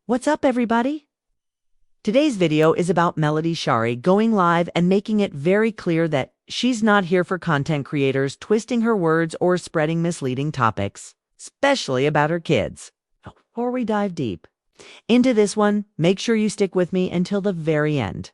What's up, everybody? Today's video is about Melody Shari going live and making it very clear that she's not here for content creators twisting her words or spreading misleading topics, especially about her kids. Before we dive deep into this one, make sure you stick with me until the very end,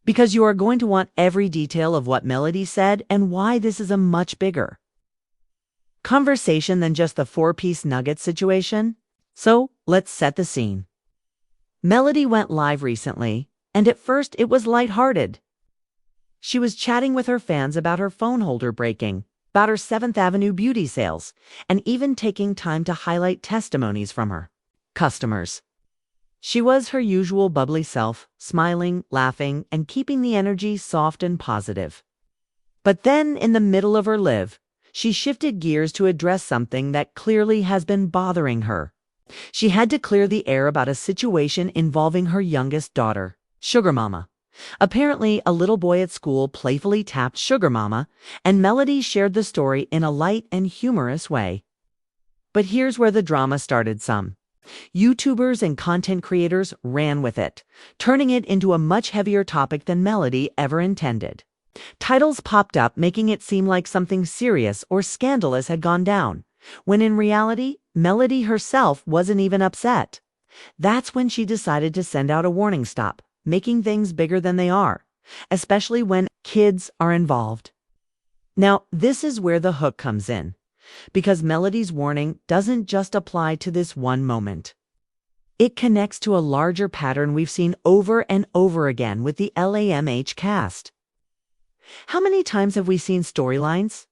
because you are going to want every detail of what Melody said and why this is a much bigger conversation than just the four-piece nugget situation. So let's set the scene. Melody went live recently, and at first it was lighthearted. She was chatting with her fans about her phone holder breaking, about her 7th Avenue beauty sales, and even taking time to highlight testimonies from her customers. She was her usual bubbly self, smiling, laughing, and keeping the energy soft and positive. But then, in the middle of her live, she shifted gears to address something that clearly has been bothering her. She had to clear the air about a situation involving her youngest daughter, Sugar Mama. Apparently, a little boy at school playfully tapped Sugar Mama, and Melody shared the story in a light and humorous way. But here's where the drama started some. YouTubers and content creators ran with it, turning it into a much heavier topic than Melody ever intended. Titles popped up making it seem like something serious or scandalous had gone down, when in reality, Melody herself wasn't even upset. That's when she decided to send out a warning stop, making things bigger than they are, especially when kids are involved. Now, this is where the hook comes in, because Melody's warning doesn't just apply to this one moment. It connects to a larger pattern we've seen over and over again with the LAMH cast. How many times have we seen storylines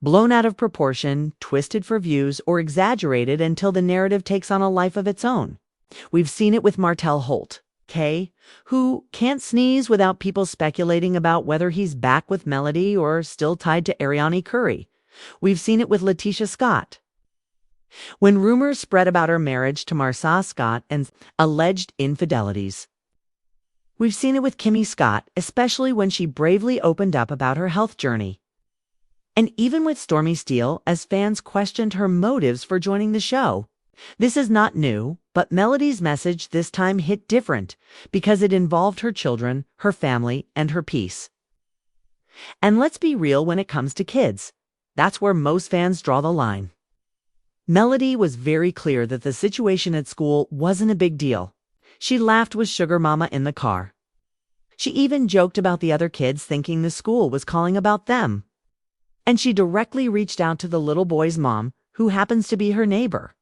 blown out of proportion, twisted for views, or exaggerated until the narrative takes on a life of its own? We've seen it with Martell Holt, Kay, who can't sneeze without people speculating about whether he's back with Melody or still tied to Ariana Curry. We've seen it with Letitia Scott, when rumors spread about her marriage to Marsa Scott and alleged infidelities. We've seen it with Kimmy Scott, especially when she bravely opened up about her health journey. And even with Stormy Steele, as fans questioned her motives for joining the show. This is not new, but Melody's message this time hit different because it involved her children, her family, and her peace. And let's be real when it comes to kids. That's where most fans draw the line. Melody was very clear that the situation at school wasn't a big deal. She laughed with Sugar Mama in the car. She even joked about the other kids thinking the school was calling about them. And she directly reached out to the little boy's mom, who happens to be her neighbor.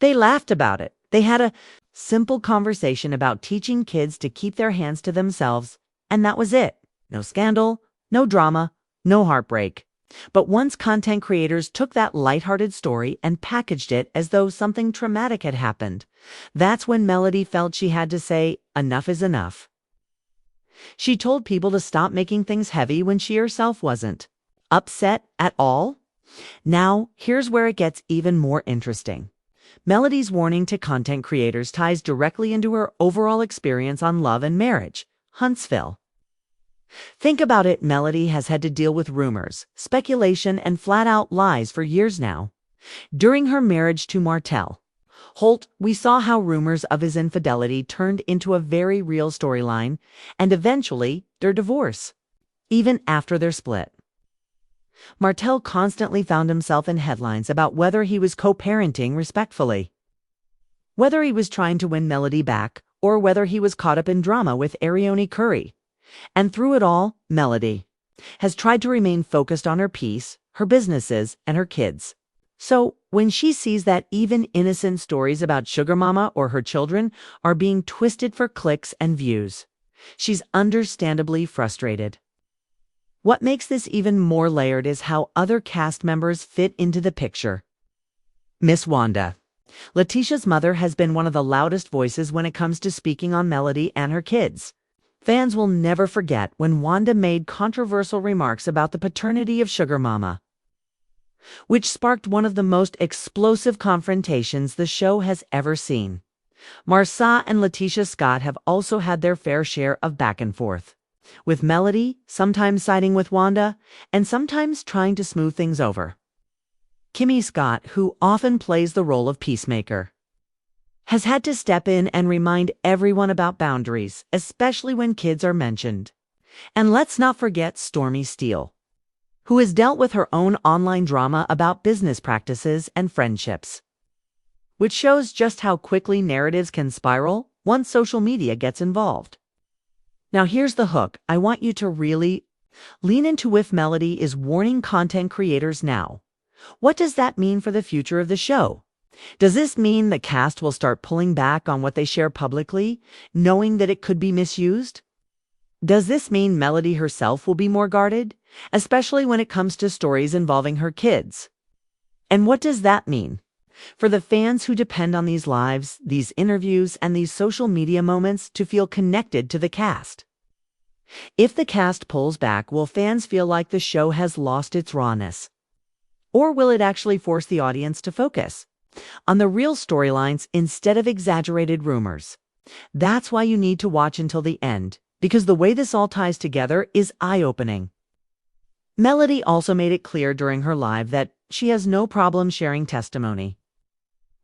They laughed about it. They had a simple conversation about teaching kids to keep their hands to themselves, and that was it. No scandal, no drama, no heartbreak. But once content creators took that lighthearted story and packaged it as though something traumatic had happened, that's when Melody felt she had to say, enough is enough. She told people to stop making things heavy when she herself wasn't upset at all. Now, here's where it gets even more interesting. Melody's warning to content creators ties directly into her overall experience on Love and Marriage Huntsville. Think about it. Melody has had to deal with rumors, speculation, and flat-out lies for years now. During her marriage to Martell Holt, we saw how rumors of his infidelity turned into a very real storyline, and eventually their divorce, even after their split. Martell constantly found himself in headlines about whether he was co-parenting respectfully, whether he was trying to win Melody back, or whether he was caught up in drama with Ariana Curry. And through it all, Melody has tried to remain focused on her peace, her businesses, and her kids. So when she sees that even innocent stories about Sugar Mama or her children are being twisted for clicks and views, she's understandably frustrated. What makes this even more layered is how other cast members fit into the picture. Miss Wanda, Letitia's mother, has been one of the loudest voices when it comes to speaking on Melody and her kids. Fans will never forget when Wanda made controversial remarks about the paternity of Sugar Mama, which sparked one of the most explosive confrontations the show has ever seen. Marsa and Letitia Scott have also had their fair share of back and forth, with Melody sometimes siding with Wanda and sometimes trying to smooth things over. Kimmy Scott, who often plays the role of peacemaker, has had to step in and remind everyone about boundaries, especially when kids are mentioned. And let's not forget Stormy Steele, who has dealt with her own online drama about business practices and friendships, which shows just how quickly narratives can spiral once social media gets involved. Now here's the hook I want you to really lean into. With Melody is warning content creators now. What does that mean for the future of the show? Does this mean the cast will start pulling back on what they share publicly, knowing that it could be misused? Does this mean Melody herself will be more guarded, especially when it comes to stories involving her kids? And what does that mean for the fans who depend on these lives, these interviews, and these social media moments to feel connected to the cast? If the cast pulls back, will fans feel like the show has lost its rawness? Or will it actually force the audience to focus on the real storylines instead of exaggerated rumors? That's why you need to watch until the end, because the way this all ties together is eye-opening. Melody also made it clear during her live that she has no problem sharing testimony,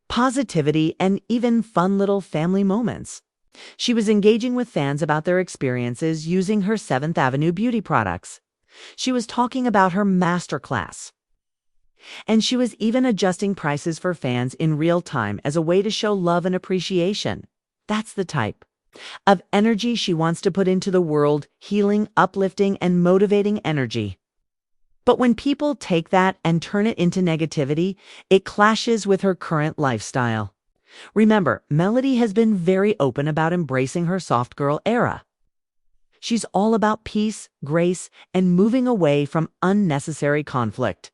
positivity, and even fun little family moments. She was engaging with fans about their experiences using her 7th Avenue beauty products. She was talking about her masterclass. And she was even adjusting prices for fans in real time as a way to show love and appreciation. That's the type of energy she wants to put into the world, healing, uplifting, and motivating energy. But when people take that and turn it into negativity, it clashes with her current lifestyle. Remember, Melody has been very open about embracing her soft girl era. She's all about peace, grace, and moving away from unnecessary conflict.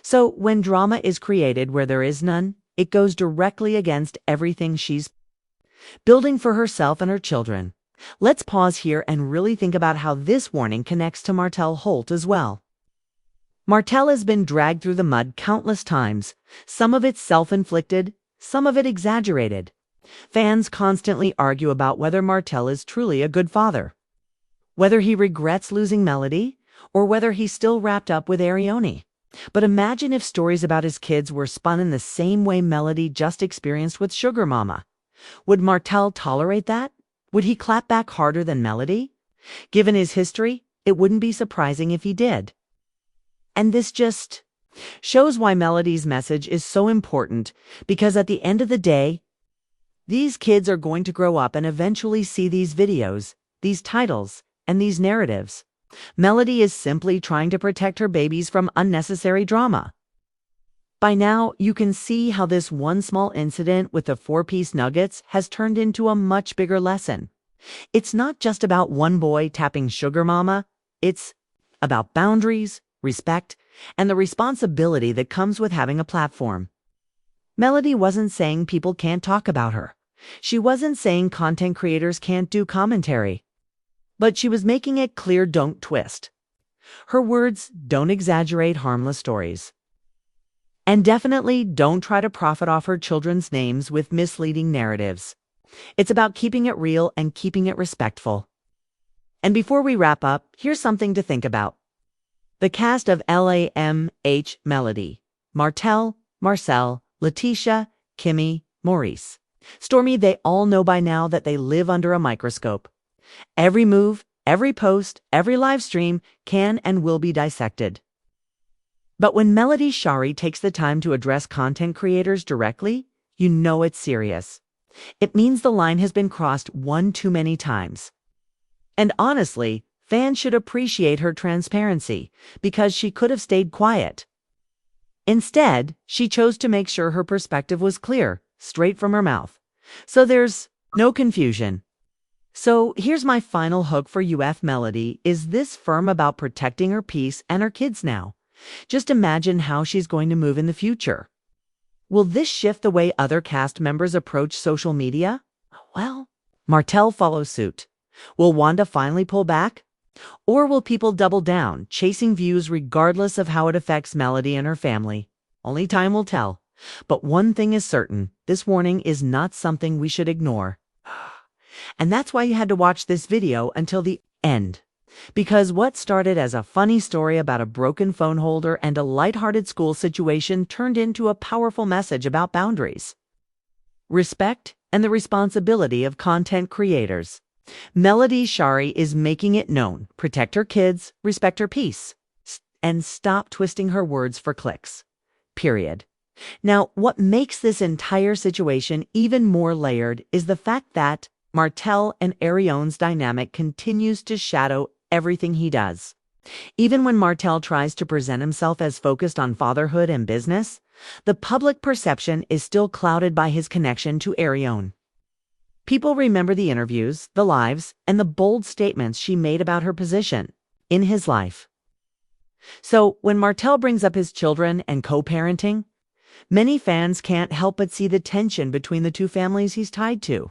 So when drama is created where there is none, it goes directly against everything she's building for herself and her children. Let's pause here and really think about how this warning connects to Martell Holt as well. Martell has been dragged through the mud countless times, some of it self-inflicted, some of it exaggerated. Fans constantly argue about whether Martell is truly a good father, whether he regrets losing Melody, or whether he's still wrapped up with Arione. But imagine if stories about his kids were spun in the same way Melody just experienced with Sugar Mama. Would Martell tolerate that? Would he clap back harder than Melody? Given his history, it wouldn't be surprising if he did. And this just shows why Melody's message is so important, because at the end of the day, these kids are going to grow up and eventually see these videos, these titles, and these narratives. Melody is simply trying to protect her babies from unnecessary drama. By now, you can see how this one small incident with the 4-piece nuggets has turned into a much bigger lesson. It's not just about one boy tapping Sugar Mama. It's about boundaries, respect, and the responsibility that comes with having a platform. Melody wasn't saying people can't talk about her. She wasn't saying content creators can't do commentary. But she was making it clear, don't twist her words, don't exaggerate harmless stories. And definitely don't try to profit off her children's names with misleading narratives. It's about keeping it real and keeping it respectful. And before we wrap up, here's something to think about. The cast of LAMH Melody, Martell, Marcel, Letitia, Kimmy, Maurice, Stormy, they all know by now that they live under a microscope. Every move, every post, every live stream can and will be dissected. But when Melody Shari takes the time to address content creators directly, you know it's serious. It means the line has been crossed one too many times. And honestly, fans should appreciate her transparency, because she could have stayed quiet. Instead, she chose to make sure her perspective was clear, straight from her mouth. So there's no confusion. So here's my final hook for UF Melody. Is this firm about protecting her peace and her kids now? Just imagine how she's going to move in the future. Will this shift the way other cast members approach social media? Well, Martell follows suit. Will Wanda finally pull back? Or will people double down, chasing views regardless of how it affects Melody and her family? Only time will tell. But one thing is certain, this warning is not something we should ignore. And that's why you had to watch this video until the end. Because what started as a funny story about a broken phone holder and a lighthearted school situation turned into a powerful message about boundaries. respect, and the responsibility of content creators. Melody Shari is making it known. Protect her kids, respect her peace, and stop twisting her words for clicks. Period. Now, what makes this entire situation even more layered is the fact that Martell and Arion's dynamic continues to shadow everything he does. Even when Martell tries to present himself as focused on fatherhood and business, the public perception is still clouded by his connection to Arion. People remember the interviews, the lives, and the bold statements she made about her position in his life. So when Martell brings up his children and co-parenting, many fans can't help but see the tension between the two families he's tied to.